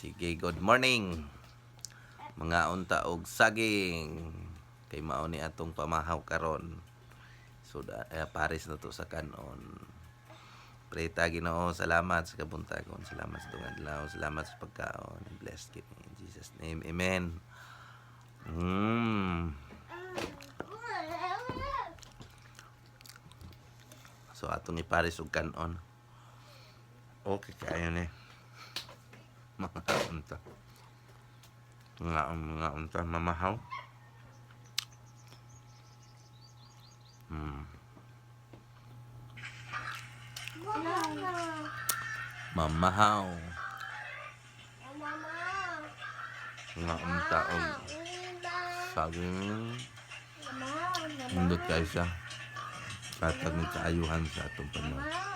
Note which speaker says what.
Speaker 1: Sige, good morning. Mga unta og saging. Kay mao ni atong pamahaw karon. So pares na to sa kanon. Preta Ginoo, salamat sa kabuntagon. Salamat sa tungod adlaw. Salamat sa pagkaon. Blessed kini in Jesus name. Amen. So atong ipares og kanon. Okay kayo ni. Mga unta. Mga unta mamahaw. Mamahaw. Mga unta og saging. Nindot kayo siya. Katag ng kaayuhan sa atong panahon.